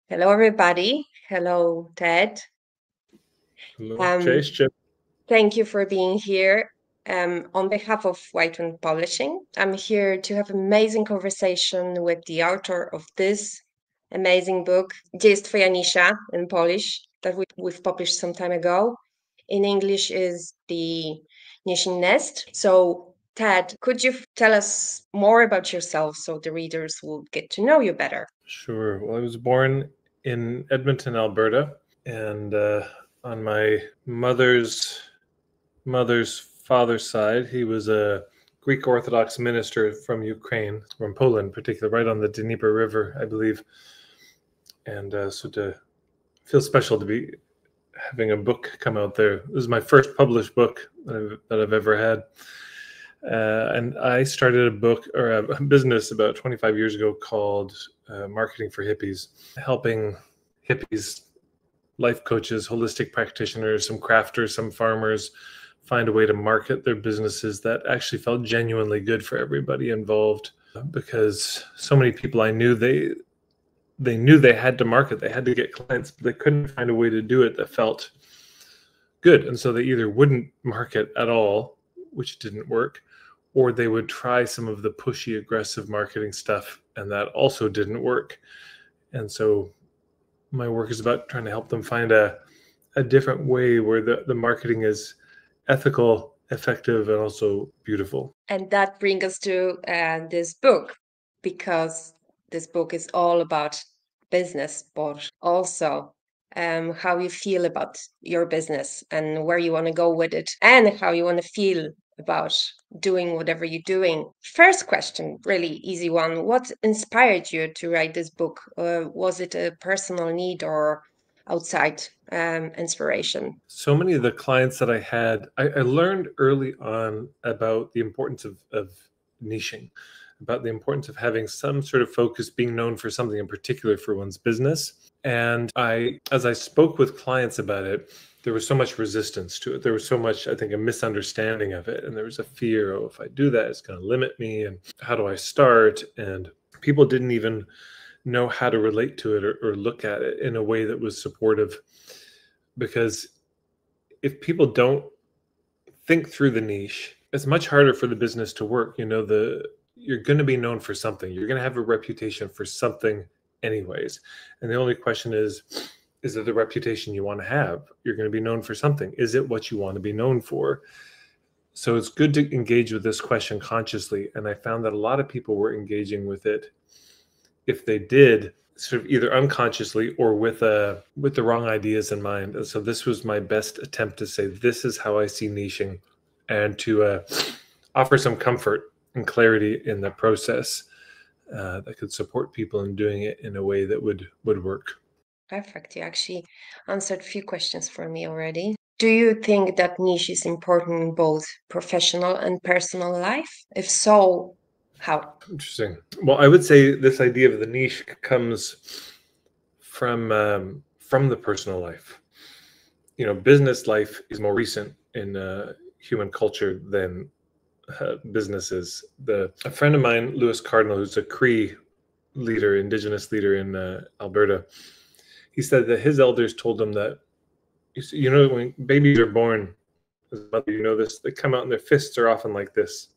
Hello, everybody. Hello, Ted. Hello, Um, cześć. Thank you for being here. On behalf of Whiteman Publishing, I'm here to have an amazing conversation with the author of this amazing book, Gdzie, jest twoja nisza, in Polish, that we've published some time ago. In English is the Nishin Nest. So, Ted, could you tell us more about yourself so the readers will get to know you better? Sure. Well, I was born in Edmonton, Alberta, and on my mother's father's side, he was a Greek Orthodox minister from Ukraine, from Poland, particularly right on the Dnieper River, I believe. And so to feel special to be having a book come out there. This is my first published book that I've ever had. And I started a book or a business about 25 years ago called Marketing for Hippies, helping hippies, life coaches, holistic practitioners, some crafters, some farmers find a way to market their businesses that actually felt genuinely good for everybody involved. Because so many people I knew, they knew they had to market, they had to get clients, but they couldn't find a way to do it that felt good. And so they either wouldn't market at all, which didn't work, or they would try some of the pushy, aggressive marketing stuff, and that also didn't work. And so my work is about trying to help them find a different way where the marketing is ethical, effective, and also beautiful. And that brings us to this book, because this book is all about business, but also how you feel about your business and where you want to go with it and how you want to feel about doing whatever you're doing. First question, really easy one. What inspired you to write this book? Was it a personal need or outside inspiration? So many of the clients that I had, I learned early on about the importance of niching, about the importance of having some sort of focus, being known for something in particular for one's business. And as I spoke with clients about it, there was so much resistance to it. There was so much, I think, a misunderstanding of it. And there was a fear, oh, if I do that, it's going to limit me. And how do I start? And people didn't even know how to relate to it or look at it in a way that was supportive. Because if people don't think through the niche, it's much harder for the business to work. You know, you're going to be known for something. You're going to have a reputation for something anyways. And the only question is it the reputation you want to have? You're going to be known for something. Is it what you want to be known for? So it's good to engage with this question consciously. And I found that a lot of people were engaging with it, if they did, sort of either unconsciously or with the wrong ideas in mind. And so this was my best attempt to say, this is how I see niching, and to offer some comfort and clarity in the process that could support people in doing it in a way that would work. Perfect. You actually answered a few questions for me already. Do you think that niche is important in both professional and personal life? If so, how? Interesting. Well, I would say this idea of the niche comes from the personal life. You know, business life is more recent in human culture than businesses. A friend of mine, Lewis Cardinal, who's a Cree leader, indigenous leader in Alberta, he said that his elders told him that, you know, when babies are born, as a mother, you know this, they come out and their fists are often like this,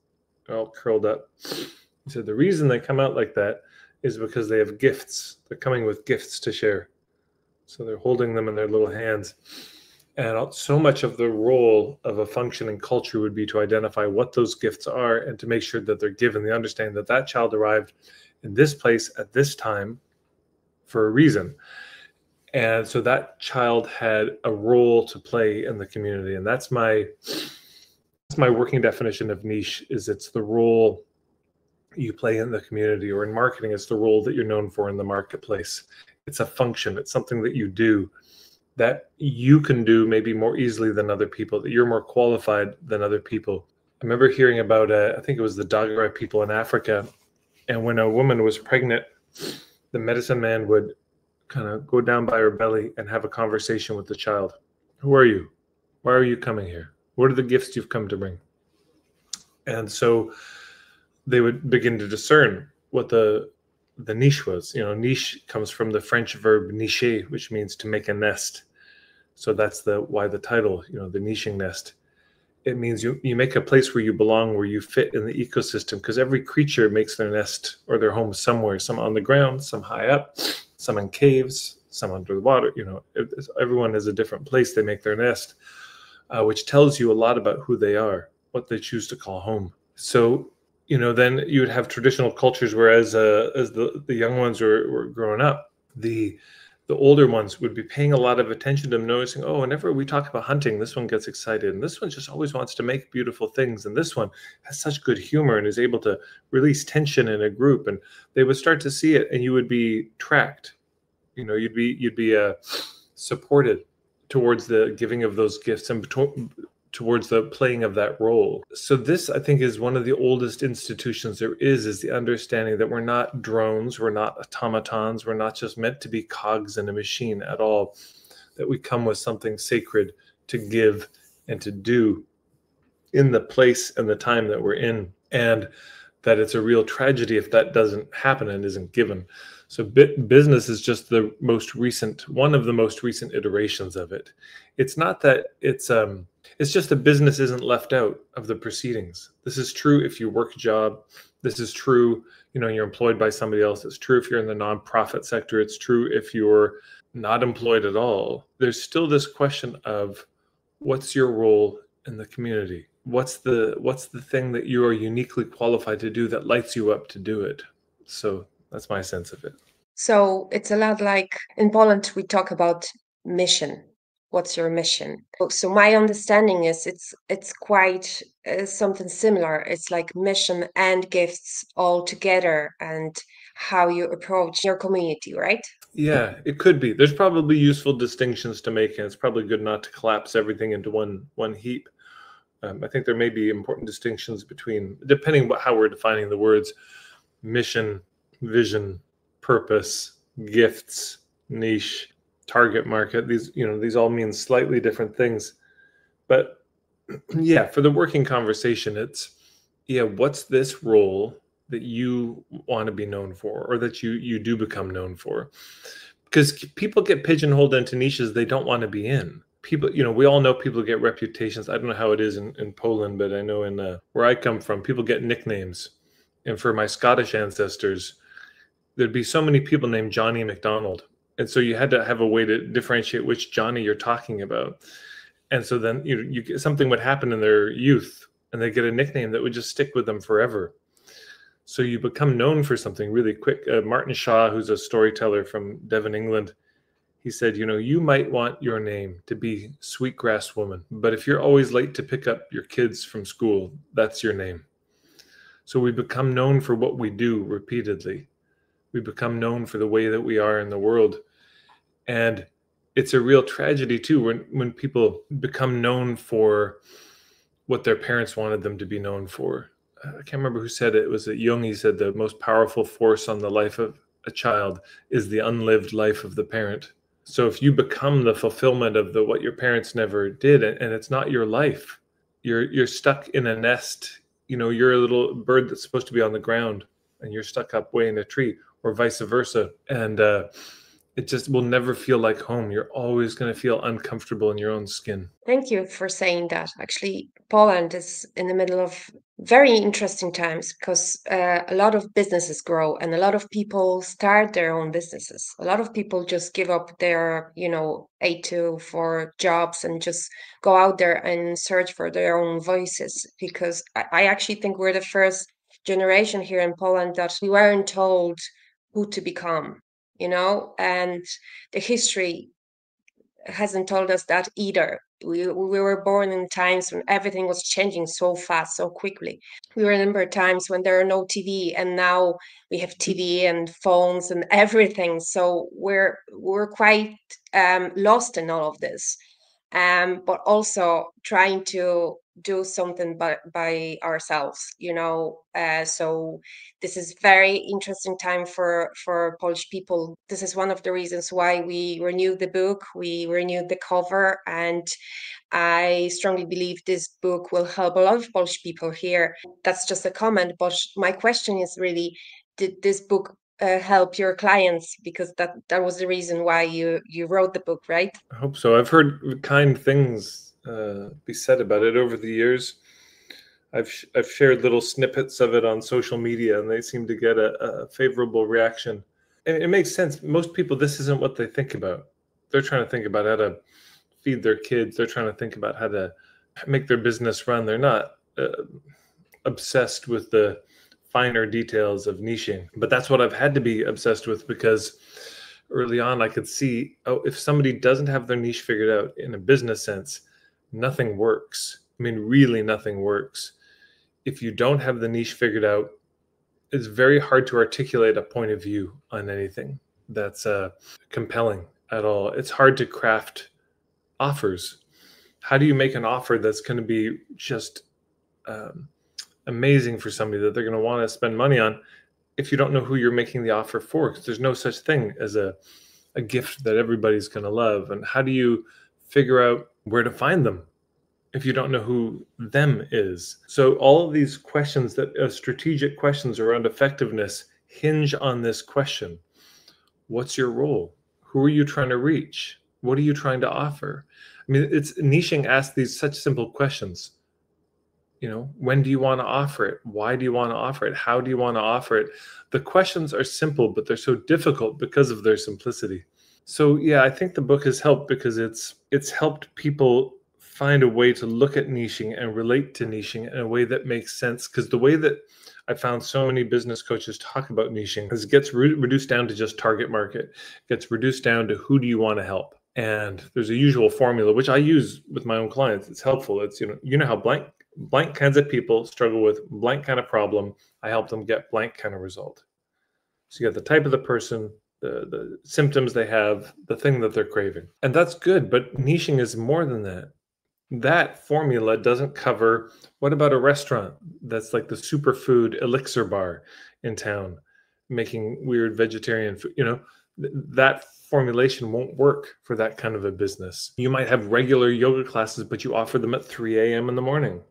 they're all curled up. He said the reason they come out like that is because they have gifts. They're coming with gifts to share. So they're holding them in their little hands. And so much of the role of a functioning culture would be to identify what those gifts are and to make sure that they're given the understanding that that child arrived in this place at this time for a reason. And so that child had a role to play in the community. And that's my working definition of niche, is it's the role you play in the community, or in marketing, it's the role that you're known for in the marketplace. It's a function. It's something that you do that you can do maybe more easily than other people, that you're more qualified than other people. I remember hearing about, I think it was the Dagara people in Africa. And when a woman was pregnant, the medicine man would kind of go down by her belly and have a conversation with the child. Who are you? Why are you coming here? What are the gifts you've come to bring? And so they would begin to discern what the the niche was. Niche comes from the French verb nicher, which means to make a nest. So that's why the title, the niching nest. It means you make a place where you belong, where you fit in the ecosystem, because every creature makes their nest or their home somewhere, some on the ground, some high up, some in caves, some under the water. Everyone has a different place they make their nest, which tells you a lot about who they are, what they choose to call home. So, then you would have traditional cultures where as the young ones were growing up, the older ones would be paying a lot of attention to them, noticing, oh, whenever we talk about hunting, this one gets excited, and this one just always wants to make beautiful things, and this one has such good humor and is able to release tension in a group. And they would start to see it, and you would be tracked. You'd be supported towards the giving of those gifts and towards the playing of that role. So this, I think, is one of the oldest institutions there is the understanding that we're not drones, we're not automatons, we're not just meant to be cogs in a machine at all, that we come with something sacred to give and to do in the place and the time that we're in, and that it's a real tragedy if that doesn't happen and isn't given. So business is just one of the most recent iterations of it. It's not that it's just that business isn't left out of the proceedings. This is true if you work a job. This is true, you're employed by somebody else. It's true if you're in the nonprofit sector. It's true if you're not employed at all. There's still this question of what's your role in the community? What's the thing that you are uniquely qualified to do that lights you up to do it? So that's my sense of it. So it's a lot like in Poland, we talk about mission. What's your mission? So my understanding is it's quite something similar. It's like mission and gifts all together, and how you approach your community, right? Yeah, it could be. There's probably useful distinctions to make, and it's probably good not to collapse everything into one heap. I think there may be important distinctions between, depending on how we're defining the words, mission, vision, purpose, gifts, niche, target market. These all mean slightly different things. But yeah, for the working conversation, it's, what's this role that you want to be known for, or that you do become known for? Because people get pigeonholed into niches they don't want to be in. People, we all know people get reputations. I don't know how it is in Poland, but I know in where I come from, people get nicknames. And for my Scottish ancestors, there'd be so many people named Johnny McDonald. And so you had to have a way to differentiate which Johnny you're talking about. And so then something would happen in their youth, and they get a nickname that would just stick with them forever. So you become known for something really quick. Martin Shaw, who's a storyteller from Devon, England, he said, you might want your name to be Sweetgrass Woman, but if you're always late to pick up your kids from school, that's your name. So we become known for what we do repeatedly. We become known for the way that we are in the world. And it's a real tragedy too when people become known for what their parents wanted them to be known for. I can't remember who said it. It was Jung. He said the most powerful force on the life of a child is the unlived life of the parent. So if you become the fulfillment of what your parents never did, and it's not your life, you're stuck in a nest. You're a little bird that's supposed to be on the ground, and you're stuck up way in a tree, or vice versa. And it just will never feel like home. You're always going to feel uncomfortable in your own skin. Thank you for saying that. Actually, Poland is in the middle of very interesting times, because a lot of businesses grow and a lot of people start their own businesses. A lot of people just give up their, 8 to 4 jobs and just go out there and search for their own voices, because I actually think we're the first generation here in Poland that we weren't told who to become, and the history hasn't told us that either. We were born in times when everything was changing so fast, so quickly. We remember times when there are no TV, and now we have TV and phones and everything. So we're quite lost in all of this, but also trying to do something by ourselves. So this is very interesting time for Polish people. This is one of the reasons why we renewed the book, we renewed the cover, and I strongly believe this book will help a lot of Polish people here. That's just a comment, but my question is really, did this book help your clients, because that was the reason why you wrote the book, right? I hope so. I've heard kind things be said about it over the years. I've shared little snippets of it on social media, and they seem to get a favorable reaction. And it makes sense. Most people, this isn't what they think about. They're trying to think about how to feed their kids. They're trying to think about how to make their business run. They're not obsessed with the finer details of niching. But that's what I've had to be obsessed with, because early on I could see, oh, if somebody doesn't have their niche figured out in a business sense, nothing works. I mean, really nothing works. If you don't have the niche figured out, it's very hard to articulate a point of view on anything that's compelling at all. It's hard to craft offers. How do you make an offer that's going to be just amazing for somebody that they're going to want to spend money on if you don't know who you're making the offer for? Because there's no such thing as a gift that everybody's going to love. And how do you figure out where to find them if you don't know who them is? So all of these questions, that strategic questions around effectiveness, hinge on this question. What's your role? Who are you trying to reach? What are you trying to offer? I mean, it's niching asks these such simple questions. You know, when do you want to offer it? Why do you want to offer it? How do you want to offer it? The questions are simple, but they're so difficult because of their simplicity. So yeah, I think the book has helped because it's helped people find a way to look at niching and relate to niching in a way that makes sense. Because the way that I found so many business coaches talk about niching is it gets reduced down to just target market, gets reduced down to who do you want to help. And there's a usual formula, which I use with my own clients. It's helpful. It's, you know how blank kinds of people struggle with blank kind of problem. I help them get blank kind of result. So you got the type of the person, the symptoms they have, the thing that they're craving. And that's good, but niching is more than that. That formula doesn't cover, what about a restaurant that's like the superfood elixir bar in town, making weird vegetarian food? That formulation won't work for that kind of a business. You might have regular yoga classes, but you offer them at 3 a.m. in the morning.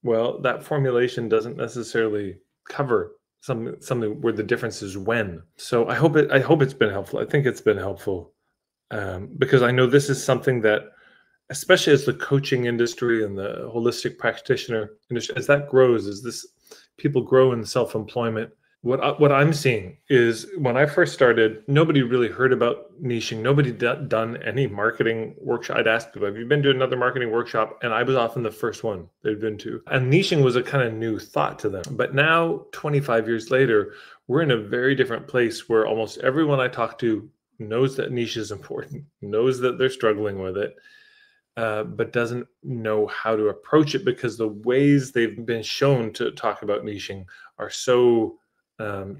Well, that formulation doesn't necessarily cover something where the difference is when. So I hope it's been helpful. I think it's been helpful because I know this is something that, especially as the coaching industry and the holistic practitioner industry, as that grows, as this people grow in self-employment, what I'm seeing is when I first started, nobody really heard about niching. Nobody done any marketing workshop. I'd ask people, have you been to another marketing workshop? And I was often the first one they'd been to. And niching was a kind of new thought to them. But now, 25 years later, we're in a very different place where almost everyone I talk to knows that niche is important, knows that they're struggling with it, but doesn't know how to approach it because the ways they've been shown to talk about niching are so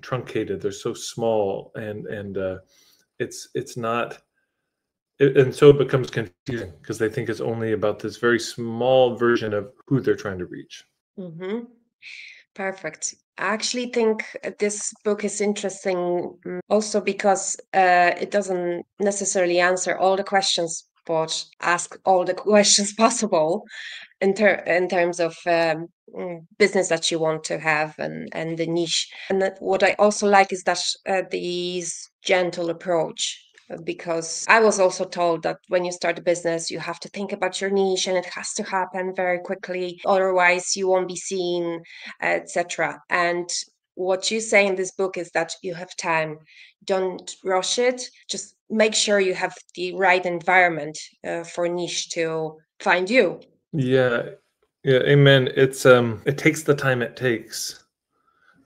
truncated. They're so small, and it's not, and so it becomes confusing because they think it's only about this very small version of who they're trying to reach. Mm-hmm. Perfect. I actually think this book is interesting also because it doesn't necessarily answer all the questions, but ask all the questions possible in terms of business that you want to have and the niche. And what I also like is that this gentle approach. Because I was also told that when you start a business, you have to think about your niche and it has to happen very quickly. Otherwise, you won't be seen, etc. And what you say in this book is that you have time. Don't rush it. Just make sure you have the right environment for niche to find you. Yeah, amen. It takes the time it takes.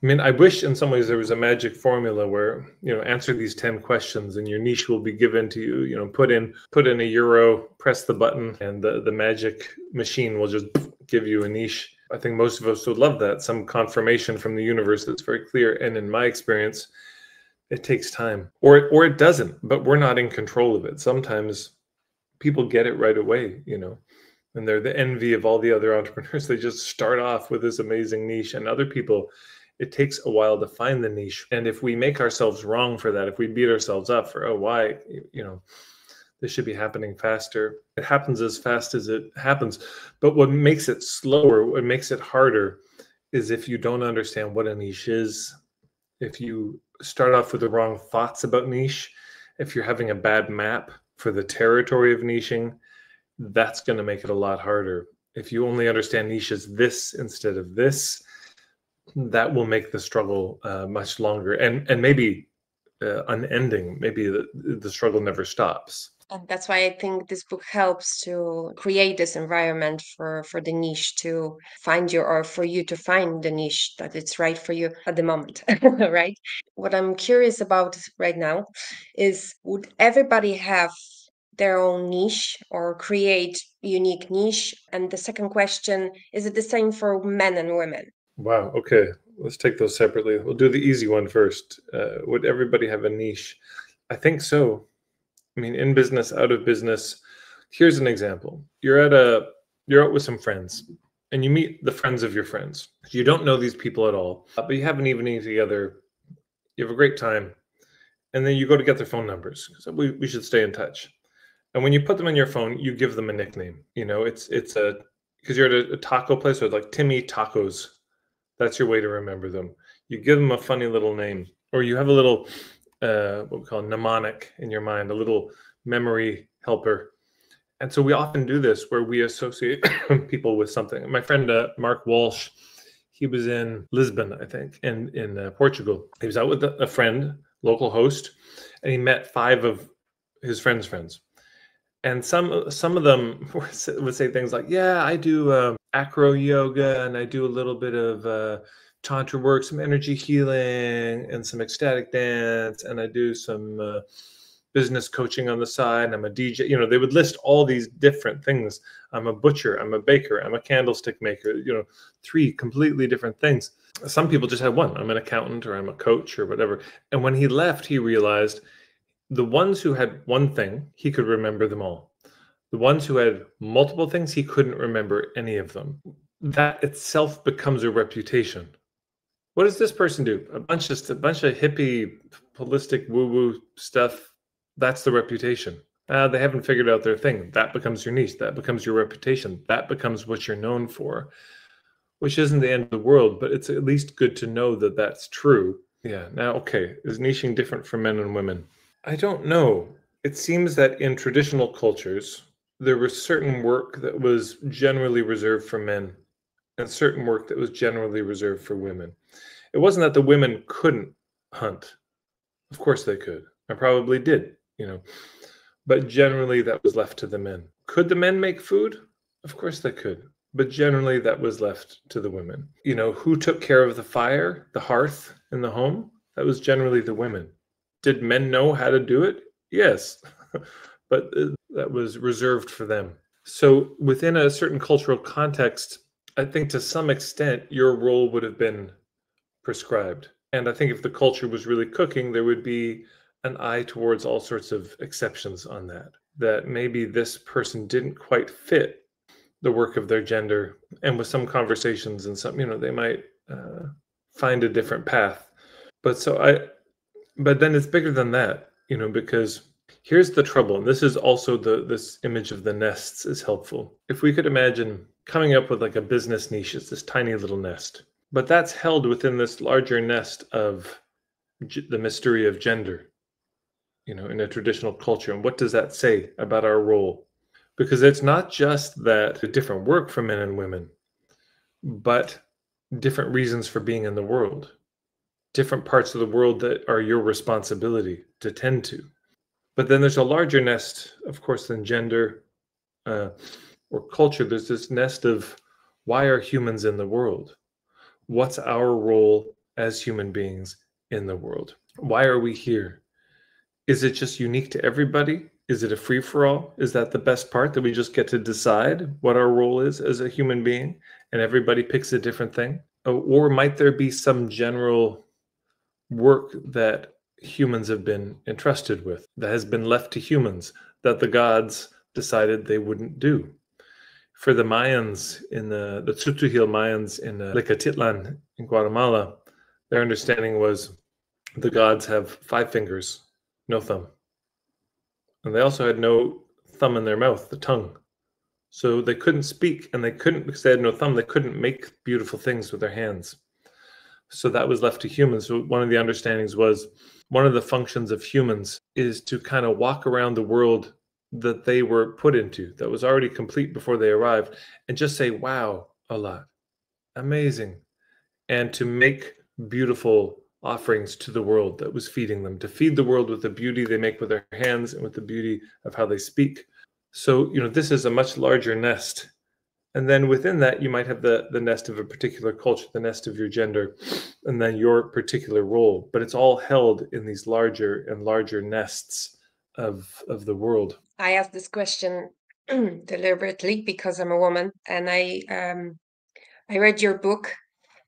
I mean, I wish in some ways there was a magic formula where, answer these 10 questions and your niche will be given to you. Put in €1, press the button, and the magic machine will just give you a niche. I think most of us would love that, some confirmation from the universe that's very clear. And in my experience, it takes time, or it doesn't, but we're not in control of it. Sometimes people get it right away, and they're the envy of all the other entrepreneurs. They just start off with this amazing niche, and other people, it takes a while to find the niche. And if we make ourselves wrong for that, if we beat ourselves up for, why, this should be happening faster. It happens as fast as it happens. But what makes it slower, what makes it harder, is if you don't understand what a niche is, if you start off with the wrong thoughts about niche, if you're having a bad map for the territory of niching, that's going to make it a lot harder. If you only understand niche as this instead of this, that will make the struggle much longer and maybe unending. Maybe the struggle never stops. And that's why I think this book helps to create this environment for the niche to find you, or for you to find the niche that it's right for you at the moment, right? What I'm curious about right now is, would everybody have their own niche or create unique niche? And the second question, is it the same for men and women? Wow. Okay. Let's take those separately. We'll do the easy one first. Would everybody have a niche? I think so. I mean, in business, out of business. Here's an example. You're out with some friends and you meet the friends of your friends. You don't know these people at all, but you have an evening together. You have a great time. And then you go to get their phone numbers. So we should stay in touch. And when you put them on your phone, you give them a nickname. You know, it's because you're at a taco place, or like Timmy Tacos. That's your way to remember them. You give them a funny little name, or you have a little, what we call a mnemonic in your mind, a little memory helper. And so we often do this where we associate people with something. My friend, Mark Walsh, he was in Lisbon, I think, in Portugal. He was out with a friend, local host, and he met 5 of his friends' friends. And some of them would say things like, yeah, I do acro yoga, and I do a little bit of tantra work, some energy healing, and some ecstatic dance, and I do some business coaching on the side. I'm a DJ. You know, they would list all these different things. I'm a butcher. I'm a baker. I'm a candlestick maker. You know, 3 completely different things. Some people just have one. I'm an accountant, or I'm a coach, or whatever. And when he left, he realized the ones who had one thing, he could remember them all. The ones who had multiple things, he couldn't remember any of them. That itself becomes a reputation. What does this person do? A bunch of hippie, holistic, woo-woo stuff. That's the reputation. They haven't figured out their thing. That becomes your niche. That becomes your reputation. That becomes what you're known for, which isn't the end of the world, but it's at least good to know that that's true. Yeah. Now, okay, is niching different for men and women? I don't know. It seems that in traditional cultures, there was certain work that was generally reserved for men and certain work that was generally reserved for women. It wasn't that the women couldn't hunt. Of course they could. I probably did, you know. But generally that was left to the men. Could the men make food? Of course they could. But generally that was left to the women. You know, who took care of the fire, the hearth in the home? That was generally the women. Did men know how to do it? Yes, but that was reserved for them. So within a certain cultural context, I think to some extent your role would have been prescribed. And I think if the culture was really cooking, there would be an eye towards all sorts of exceptions on that. That maybe this person didn't quite fit the work of their gender. And with some conversations and some, you know, they might find a different path. But then it's bigger than that, you know, because here's the trouble. And this is also this image of the nests is helpful. If we could imagine coming up with like a business niche, it's this tiny little nest, but that's held within this larger nest of the mystery of gender, you know, in a traditional culture. And what does that say about our role? Because it's not just that different work for men and women, but different reasons for being in the world. Different parts of the world that are your responsibility to tend to. But then there's a larger nest, of course, than gender or culture. There's this nest of, why are humans in the world? What's our role as human beings in the world? Why are we here? Is it just unique to everybody? Is it a free-for-all? Is that the best part, that we just get to decide what our role is as a human being and everybody picks a different thing? Or might there be some general work that humans have been entrusted with, that has been left to humans, that the gods decided they wouldn't do? For the Mayans, in the Tzutujil Mayans in Lecatitlan in Guatemala, their understanding was the gods have 5 fingers, no thumb. And they also had no thumb in their mouth, the tongue. So they couldn't speak, and they couldn't, because they had no thumb, they couldn't make beautiful things with their hands. So that was left to humans. So one of the understandings was one of the functions of humans is to kind of walk around the world that they were put into, that was already complete before they arrived, and just say, wow, a lot. Amazing. And to make beautiful offerings to the world that was feeding them, to feed the world with the beauty they make with their hands and with the beauty of how they speak. So, this is a much larger nest. And then within that, you might have the nest of a particular culture, the nest of your gender, and then your particular role. But it's all held in these larger and larger nests of the world. I asked this question deliberately because I'm a woman, and I read your book,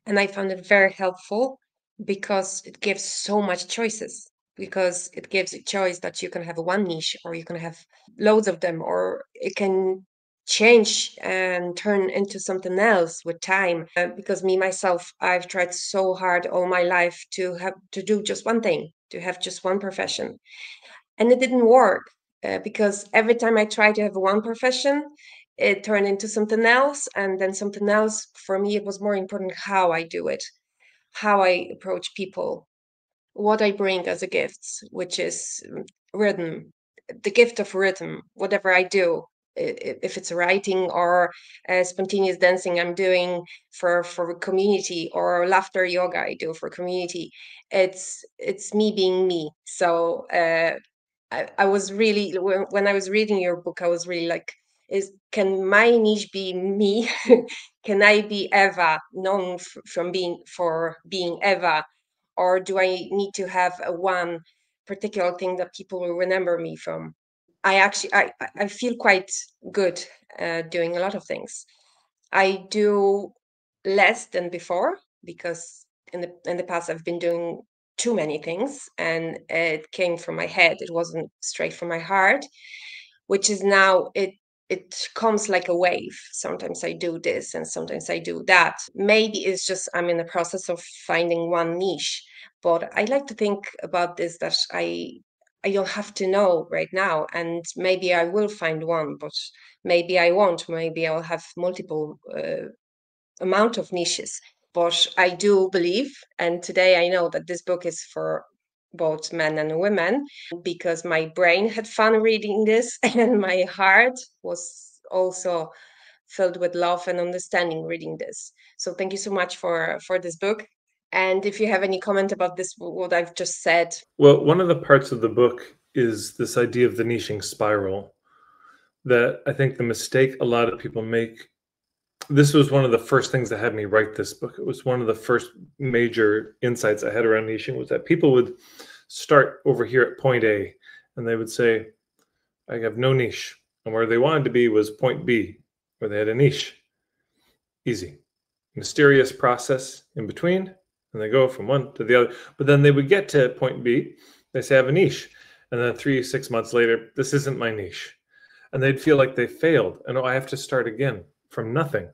and I found it very helpful because it gives so much choices. Because it gives a choice that you can have one niche, or you can have loads of them, or it can change and turn into something else with time. Because myself, I've tried so hard all my life to do just one thing, to have just one profession, and it didn't work. Because every time I tried to have one profession, it turned into something else, and then something else. For me, it was more important how I do it, how I approach people, what I bring as a gift, which is rhythm, the gift of rhythm, whatever I do. If it's writing or spontaneous dancing I'm doing for a community, or laughter yoga I do for community, it's me being me. So I was really, when I was reading your book, I was really like, can my niche be me? Can I be Eva, known from being Eva? Or do I need to have one particular thing that people will remember me from? I feel quite good doing a lot of things. I do less than before, because in the past I've been doing too many things, and it came from my head. It wasn't straight from my heart, which is now it comes like a wave. Sometimes I do this and sometimes I do that. Maybe it's just I'm in the process of finding one niche, but I like to think about this, that I don't have to know right now, and maybe I will find one, but maybe I won't. Maybe I'll have multiple amount of niches. But I do believe, and today I know that this book is for both men and women, because my brain had fun reading this, and my heart was also filled with love and understanding reading this. So thank you so much for this book. And if you have any comment about this, what I've just said. Well, one of the parts of the book is this idea of the niching spiral, that I think the mistake a lot of people make. This was one of the first things that had me write this book. It was one of the first major insights I had around niching, was that people would start over here at point A, and they would say, I have no niche. And where they wanted to be was point B, where they had a niche. Easy. Mysterious process in between, and they go from one to the other. But then they would get to point B, they say, I have a niche. And then 3-6 months later, this isn't my niche. And they'd feel like they failed. And I have to start again from nothing.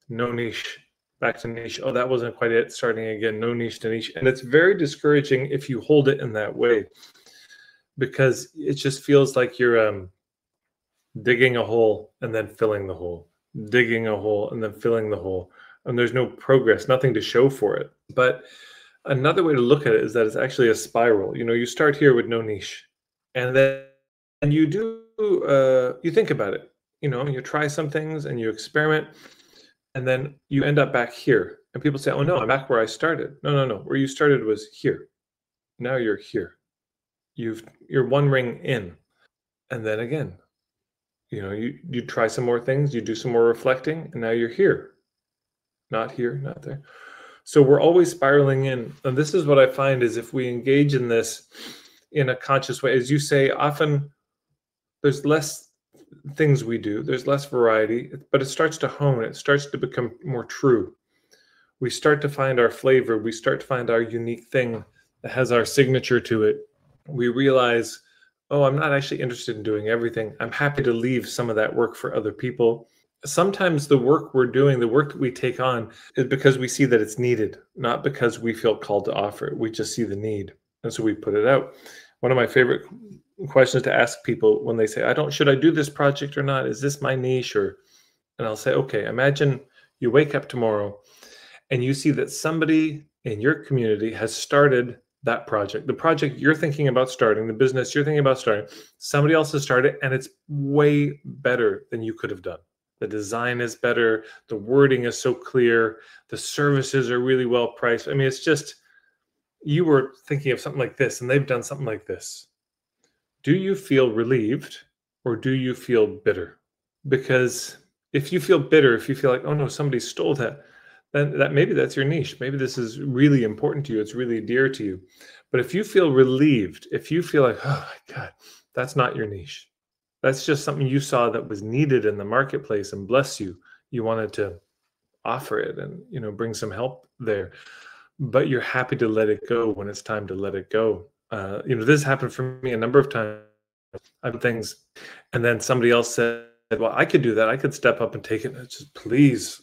No niche, back to niche. Oh, that wasn't quite it. Starting again, no niche to niche. And it's very discouraging if you hold it in that way, because it just feels like you're digging a hole and then filling the hole, digging a hole and then filling the hole. And there's no progress, nothing to show for it. But another way to look at it is that it's actually a spiral. You start here with no niche, and then you you think about it. You try some things and you experiment, and then you end up back here. And people say, oh no, I'm back where I started. No. Where you started was here. Now you're here. You're one ring in. And then again, you try some more things, you do some more reflecting, and now you're here. Not here, not there. So we're always spiraling in. And this is what I find is, if we engage in this in a conscious way, as you say, often there's less things we do, there's less variety, but it starts to hone, it starts to become more true. We start to find our flavor, we start to find our unique thing that has our signature to it. We realize, oh, I'm not actually interested in doing everything. I'm happy to leave some of that work for other people. Sometimes the work we're doing, the work that we take on, is because we see that it's needed, not because we feel called to offer it. We just see the need, and so we put it out. One of my favorite questions to ask people when they say, should I do this project or not? Is this my niche? And I'll say, okay, imagine you wake up tomorrow and you see that somebody in your community has started that project. The project you're thinking about starting, the business you're thinking about starting, somebody else has started, and it's way better than you could have done. The design is better. The wording is so clear. The services are really well priced. I mean, it's just, you were thinking of something like this, and they've done something like this. Do you feel relieved, or do you feel bitter? Because if you feel bitter, if you feel like, oh no, somebody stole that, then maybe that's your niche. Maybe this is really important to you. It's really dear to you. But if you feel relieved, if you feel like, oh my God, that's not your niche. That's just something you saw that was needed in the marketplace, and bless you, you wanted to offer it and, bring some help there. But you're happy to let it go when it's time to let it go. This happened for me a number of times. I've things, and then somebody else said, well, I could do that. I could step up and take it. And it's just, please.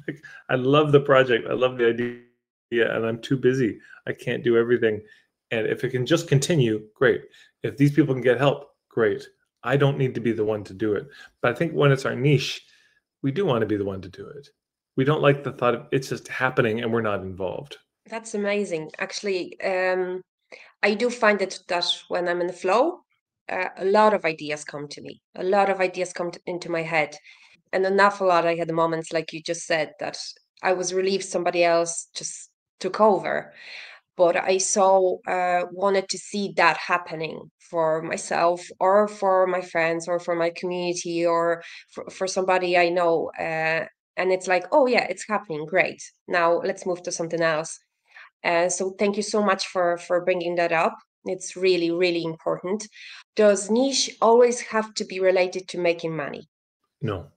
Like, I love the project. I love the idea, and I'm too busy. I can't do everything. And if it can just continue, great. If these people can get help, great. I don't need to be the one to do it. But I think when it's our niche, we do want to be the one to do it. We don't like the thought of it's just happening and we're not involved. That's amazing. Actually, I do find that when I'm in the flow, a lot of ideas come to me. A lot of ideas come into my head. And an awful lot, I had the moments, like you just said, that I was relieved somebody else just took over. But I so wanted to see that happening for myself or for my friends or for my community or for somebody I know. And it's like, oh yeah, it's happening. Great. Now let's move to something else. So thank you so much for bringing that up. It's really, really important. Does niche always have to be related to making money? No,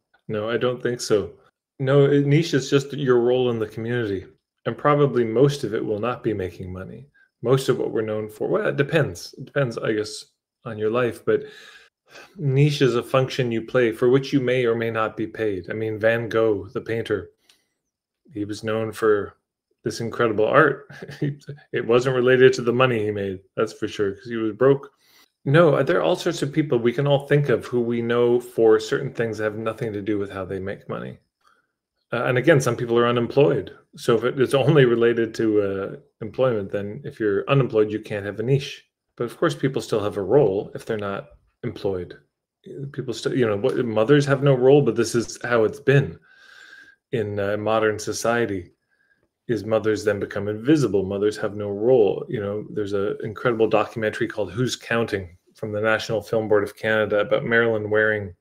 I don't think so. No, niche is just your role in the community. And probably most of it will not be making money. Most of what we're known for, well, it depends. It depends, I guess, on your life. But niche is a function you play for which you may or may not be paid. I mean, Van Gogh, the painter, he was known for this incredible art. It wasn't related to the money he made, that's for sure, because he was broke. No, there are all sorts of people we can all think of who we know for certain things that have nothing to do with how they make money. And again, some people are unemployed. So if it's only related to employment, then if you're unemployed, you can't have a niche. But of course, people still have a role if they're not employed. People still, mothers have no role, but this is how it's been in modern society. Is mothers then become invisible? Mothers have no role. There's an incredible documentary called Who's Counting from the National Film Board of Canada about Marilyn Waring,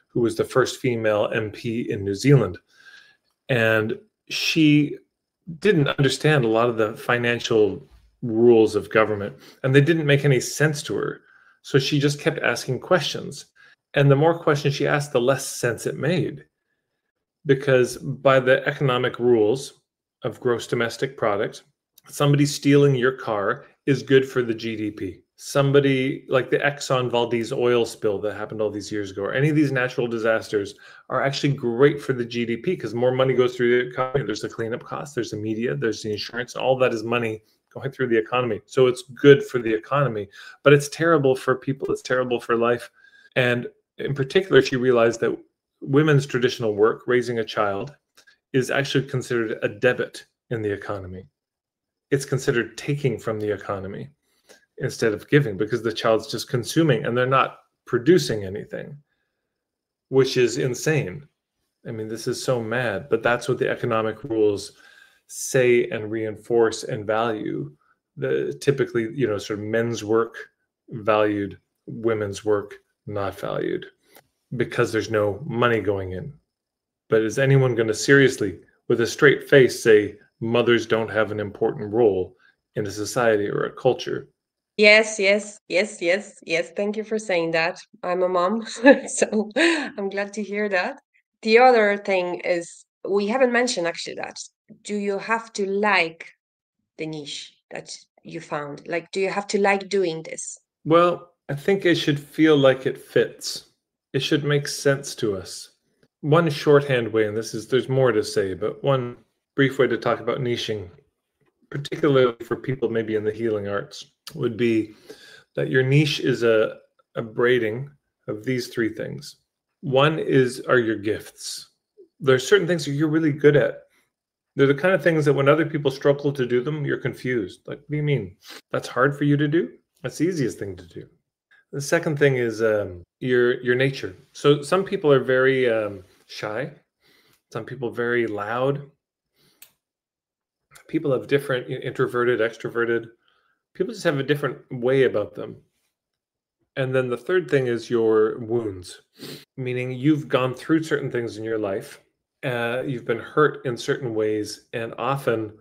who was the first female MP in New Zealand. And she didn't understand a lot of the financial rules of government, and they didn't make any sense to her. So she just kept asking questions. And the more questions she asked, the less sense it made. Because by the economic rules of gross domestic product, somebody stealing your car is good for the GDP. Somebody like the Exxon Valdez oil spill that happened all these years ago, or any of these natural disasters are actually great for the GDP because more money goes through the economy. There's the cleanup costs, there's the media, there's the insurance, all that is money going through the economy. So it's good for the economy, but it's terrible for people. It's terrible for life. And in particular, if you realize that women's traditional work, raising a child, is actually considered a debit in the economy. It's considered taking from the economy instead of giving, because the child's just consuming and they're not producing anything, which is insane. I mean, this is so mad, but that's what the economic rules say and reinforce and value. Typically, sort of men's work valued, women's work not valued, because there's no money going in. But is anyone going to seriously, with a straight face, say mothers don't have an important role in a society or a culture? Yes. Thank you for saying that. I'm a mom, so I'm glad to hear that. The other thing is, we haven't mentioned actually that. Do you have to like the niche that you found? Like, do you have to like doing this? Well, I think it should feel like it fits. It should make sense to us. One shorthand way, and there's more to say, but one brief way to talk about niching, particularly for people maybe in the healing arts, would be that your niche is a braiding of these three things. One are your gifts. There's certain things that you're really good at. They're the kind of things that when other people struggle to do them, you're confused. Like, what do you mean? That's hard for you to do? That's the easiest thing to do. The second thing is your nature. So some people are very shy. Some people very loud. People have different introverted, extroverted. People just have a different way about them. And then the third thing is your wounds, meaning you've gone through certain things in your life. You've been hurt in certain ways, and often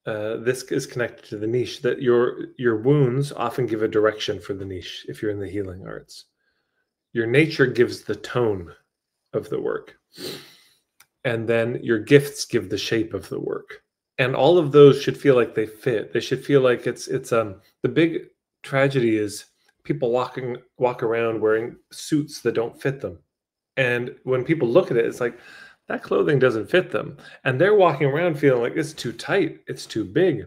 this is connected to the niche, that your wounds often give a direction for the niche if you're in the healing arts. Your nature gives the tone of the work, and then your gifts give the shape of the work. And all of those should feel like they fit. They should feel like it's the big tragedy is people walk around wearing suits that don't fit them. And when people look at it, it's like, that clothing doesn't fit them. And they're walking around feeling like it's too tight, it's too big,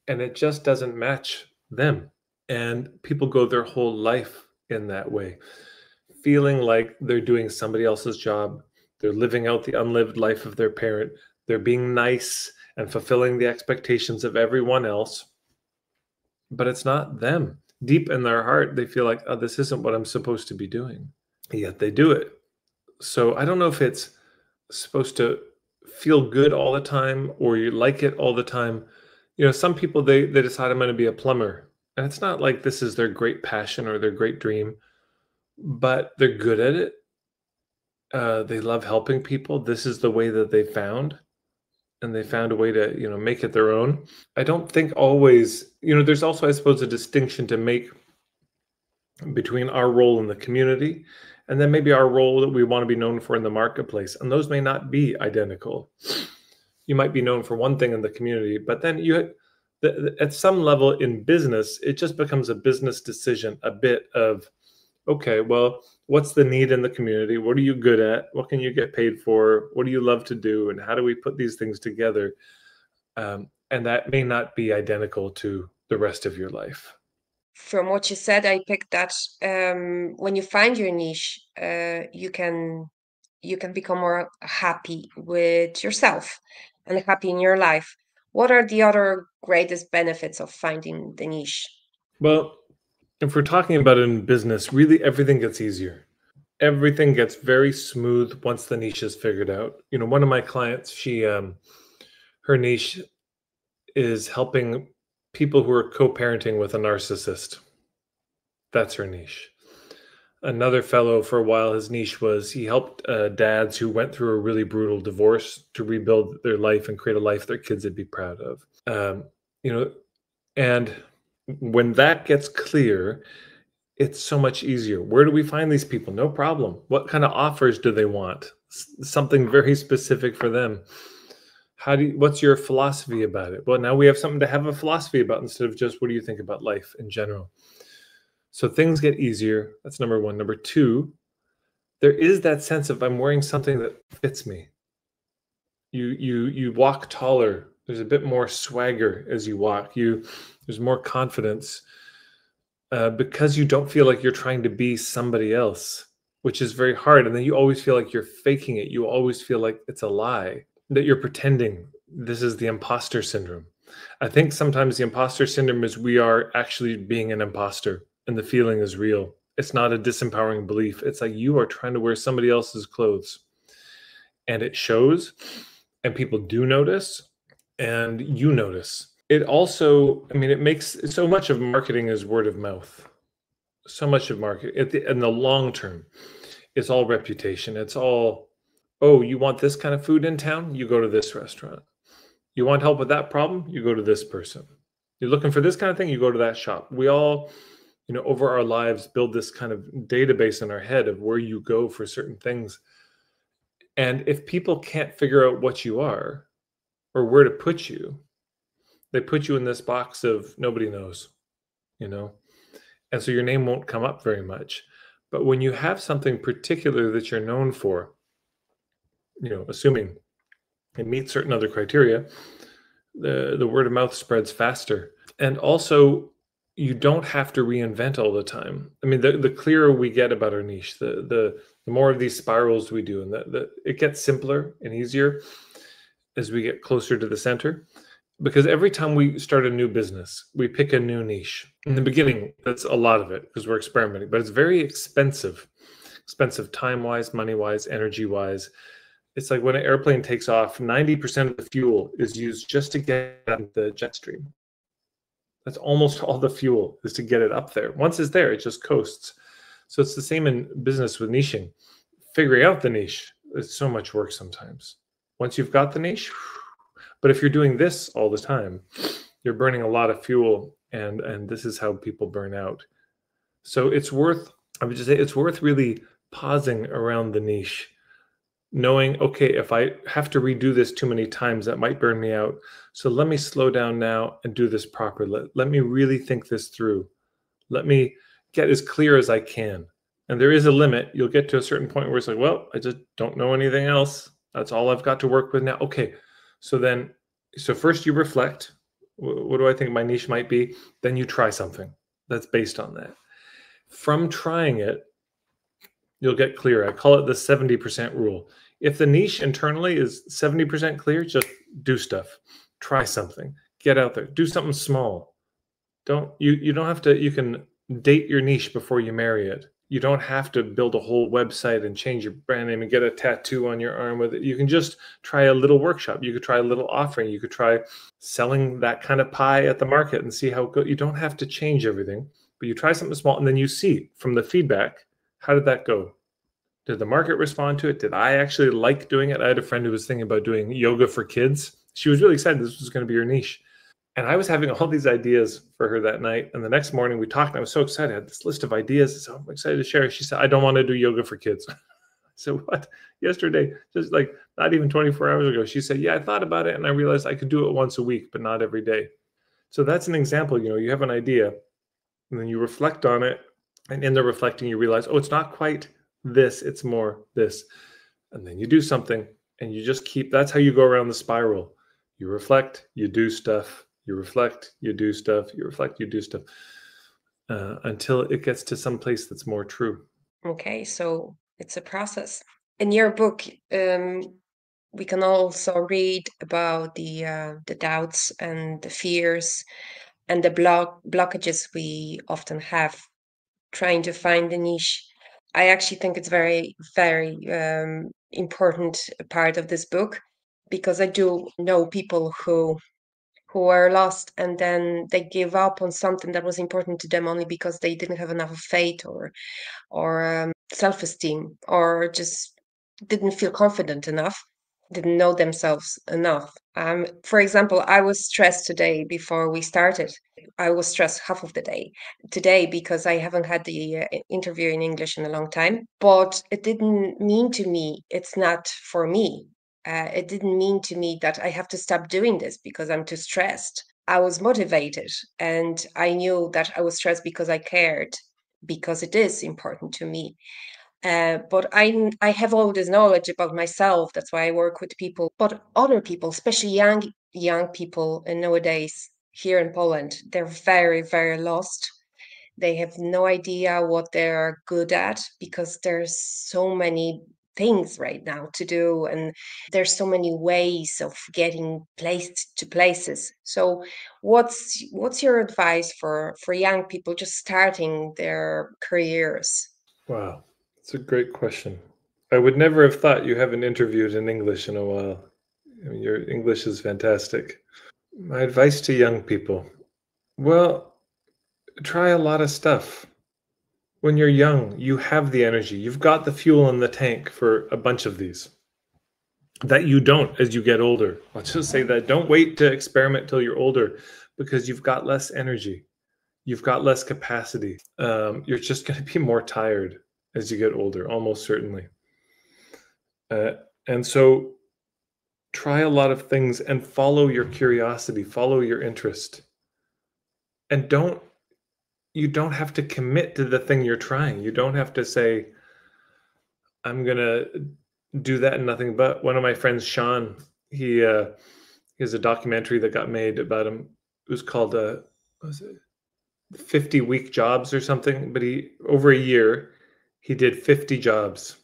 and it just doesn't match them. And people go their whole life in that way, feeling like they're doing somebody else's job. They're living out the unlived life of their parent. They're being nice and fulfilling the expectations of everyone else. But it's not them. Deep in their heart, they feel like, oh, this isn't what I'm supposed to be doing. Yet they do it. So I don't know if it's supposed to feel good all the time or you like it all the time. Some people, they decide I'm going to be a plumber. And it's not like this is their great passion or their great dream, but they're good at it. They love helping people. This is the way that they found. And they found a way to, make it their own. I don't think always, there's also, I suppose, a distinction to make between our role in the community and then maybe our role that we want to be known for in the marketplace. And those may not be identical. You might be known for one thing in the community, but then at some level in business, it just becomes a business decision, a bit of, okay, well, what's the need in the community? What are you good at? What can you get paid for? What do you love to do? And how do we put these things together? And that may not be identical to the rest of your life. From what you said, I picked that when you find your niche, you can become more happy with yourself and happy in your life. What are the other greatest benefits of finding the niche? Well, if we're talking about it in business, really everything gets easier. Everything gets very smooth once the niche is figured out. One of my clients, her niche is helping people who are co-parenting with a narcissist. That's her niche. Another fellow, for a while, his niche was he helped dads who went through a really brutal divorce to rebuild their life and create a life their kids would be proud of. And when that gets clear, it's so much easier. Where do we find these people? No problem. What kind of offers do they want? Something very specific for them. What's your philosophy about it? Well, now we have something to have a philosophy about instead of just what do you think about life in general. So things get easier. That's number one. Number two, there is that sense of I'm wearing something that fits me. You walk taller. There's a bit more swagger as you walk. There's more confidence because you don't feel like you're trying to be somebody else, which is very hard. And then you always feel like you're faking it. You always feel like it's a lie, that you're pretending. This is the imposter syndrome. I think sometimes the imposter syndrome is we are actually being an imposter and the feeling is real. It's not a disempowering belief. It's like you are trying to wear somebody else's clothes and it shows and people do notice and you notice. It also, it makes so much of marketing is word of mouth. So much of marketing in the long term, it's all reputation. It's all, oh, you want this kind of food in town? You go to this restaurant. You want help with that problem? You go to this person. You're looking for this kind of thing? You go to that shop. We all, over our lives, build this kind of database in our head of where you go for certain things. And if people can't figure out what you are or where to put you, they put you in this box of nobody knows, and so your name won't come up very much. But when you have something particular that you're known for, assuming it meets certain other criteria, the word of mouth spreads faster. And also, you don't have to reinvent all the time. The clearer we get about our niche, the more of these spirals we do, and it gets simpler and easier. as we get closer to the center. Because every time we start a new business, we pick a new niche. In the beginning, that's a lot of it because we're experimenting, but it's very expensive. Expensive time-wise, money-wise, energy-wise. It's like when an airplane takes off, 90% of the fuel is used just to get on the jet stream. That's almost all the fuel is to get it up there. Once it's there, it just coasts. So it's the same in business with niching. Figuring out the niche, it's so much work sometimes. Once you've got the niche, but if you're doing this all the time, you're burning a lot of fuel, and this is how people burn out. So it's worth, I would just say, it's worth really pausing around the niche, knowing, okay, if I have to redo this too many times, that might burn me out. So let me slow down now and do this properly. Let me really think this through. Let me get as clear as I can. And there is a limit. You'll get to a certain point where it's like, well, I just don't know anything else. That's all I've got to work with now. Okay. So first you reflect, what do I think my niche might be? Then you try something that's based on that. From trying it, you'll get clear. I call it the 70% rule. If the niche internally is 70% clear, just do stuff. Try something. Get out there. Do something small. You don't have to, you can date your niche before you marry it. You don't have to build a whole website and change your brand name and get a tattoo on your arm with it. You can just try a little workshop. You could try a little offering. You could try selling that kind of pie at the market and see how it goes. You don't have to change everything, but you try something small and then you see from the feedback, how did that go? Did the market respond to it? Did I actually like doing it? I had a friend who was thinking about doing yoga for kids. She was really excited this was going to be her niche. And I was having all these ideas for her that night. And the next morning we talked and I was so excited. I had this list of ideas. So I'm excited to share. She said, I don't want to do yoga for kids. So what? Yesterday, just like not even 24 hours ago, she said, yeah, I thought about it and I realized I could do it once a week, but not every day. So that's an example. You have an idea and then you reflect on it. And in the reflecting, you realize, oh, it's not quite this, it's more this. And then you do something and you just keep, that's how you go around the spiral. You reflect, you do stuff. You reflect, you do stuff, you reflect, you do stuff, until it gets to some place that's more true. Okay, so it's a process. In your book, we can also read about the doubts and the fears and the blockages we often have trying to find the niche. I actually think it's very, very important part of this book because I do know people who are lost and then they give up on something that was important to them only because they didn't have enough of faith or self-esteem or just didn't feel confident enough, didn't know themselves enough. For example, I was stressed today before we started. I was stressed half of the day today because I haven't had the interview in English in a long time, but it didn't mean to me it's not for me. It didn't mean to me that I have to stop doing this because I'm too stressed. I was motivated and I knew that I was stressed because I cared, because it is important to me. But I have all this knowledge about myself. That's why I work with people. But other people, especially young people nowadays here in Poland, they're very, very lost. They have no idea what they're good at because there's so many things right now to do and there's so many ways of getting placed to places. So what's your advice for young people just starting their careers? Wow, that's a great question. I would never have thought you haven't interviewed in English in a while. I mean, your English is fantastic. My advice to young people, well, try a lot of stuff. When you're young, you have the energy. You've got the fuel in the tank for a bunch of these that you don't as you get older. I'll just say that. Don't wait to experiment till you're older because you've got less energy. You've got less capacity. You're just going to be more tired as you get older, almost certainly. And so try a lot of things and follow your curiosity, follow your interest. And you don't have to commit to the thing you're trying. You don't have to say, I'm going to do that and nothing but. One of my friends, Sean, he has a documentary that got made about him. It was called 50 week jobs or something, but over a year, he did 50 jobs.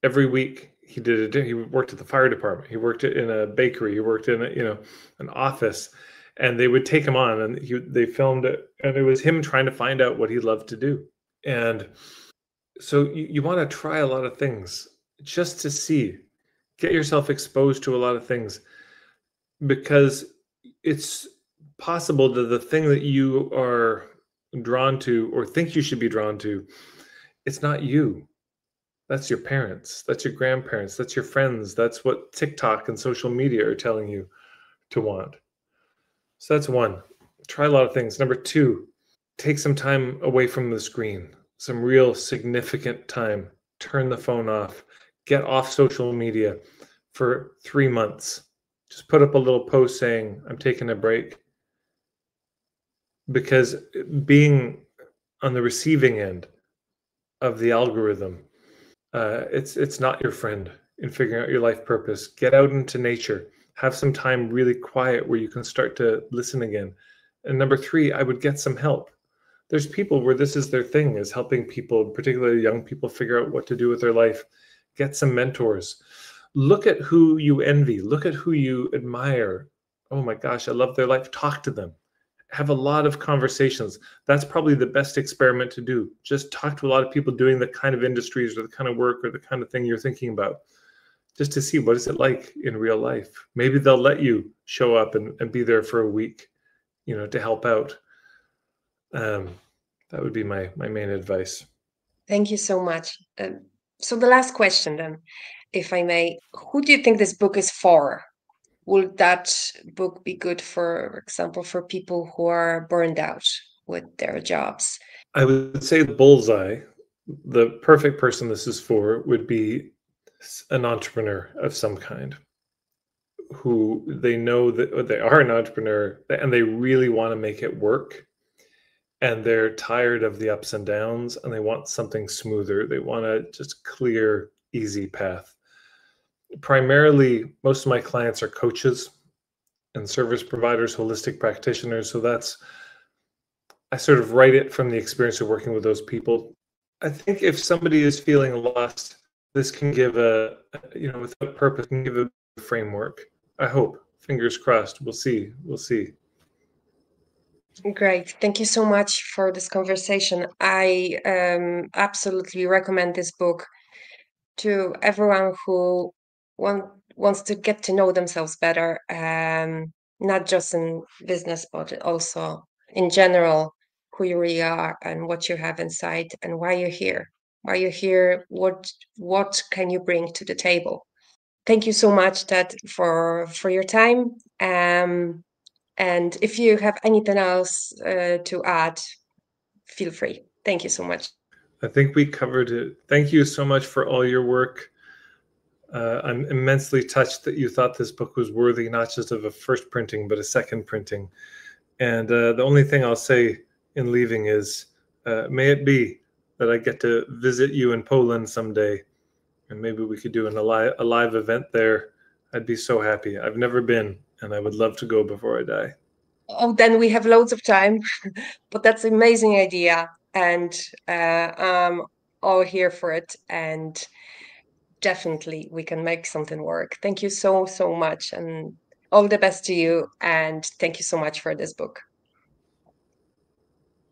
Every week he worked at the fire department. He worked in a bakery. He worked in an office, and they would take him on, and they filmed it, and it was him trying to find out what he loved to do. And so you want to try a lot of things just to see, get yourself exposed to a lot of things, because it's possible that the thing that you are drawn to or think you should be drawn to, it's not you. That's your parents, that's your grandparents, that's your friends, that's what TikTok and social media are telling you to want. So that's one. Try a lot of things. Number two, take some time away from the screen, some real significant time. Turn the phone off, get off social media for 3 months. Just put up a little post saying, I'm taking a break. Because being on the receiving end of the algorithm, it's not your friend in figuring out your life purpose. Get out into nature. Have some time really quiet where you can start to listen again. And number three, I would get some help. There's people where this is their thing, is helping people, particularly young people, figure out what to do with their life. Get some mentors. Look at who you envy. Look at who you admire. Oh my gosh, I love their life. Talk to them. Have a lot of conversations. That's probably the best experiment to do. Just talk to a lot of people doing the kind of industries or the kind of work or the kind of thing you're thinking about, just to see what is it like in real life. Maybe they'll let you show up and be there for a week, to help out. That would be my main advice. Thank you so much. So the last question then, if I may, who do you think this book is for? Will that book be good, for example, for people who are burned out with their jobs? I would say the bullseye, the perfect person this is for, would be an entrepreneur of some kind, who they know that they are an entrepreneur and they really want to make it work. And they're tired of the ups and downs and they want something smoother. They want a just clear, easy path. Primarily, most of my clients are coaches and service providers, holistic practitioners. So I sort of write it from the experience of working with those people. I think if somebody is feeling lost, this can give without purpose, can give a framework. I hope. Fingers crossed. We'll see. Great. Thank you so much for this conversation. I absolutely recommend this book to everyone who wants to get to know themselves better, not just in business, but also in general, who you really are and what you have inside and why you're here. Why you're here, what can you bring to the table? Thank you so much, Ted, for your time. And if you have anything else to add, feel free. Thank you so much. I think we covered it. Thank you so much for all your work. I'm immensely touched that you thought this book was worthy, not just of a first printing, but a second printing. And the only thing I'll say in leaving is, may it be that I get to visit you in Poland someday, and maybe we could do a live event there. I'd be so happy. I've never been, and I would love to go before I die. Oh, then we have loads of time, but that's an amazing idea. And I'm all here for it. And definitely we can make something work. Thank you so much. And all the best to you. And thank you so much for this book.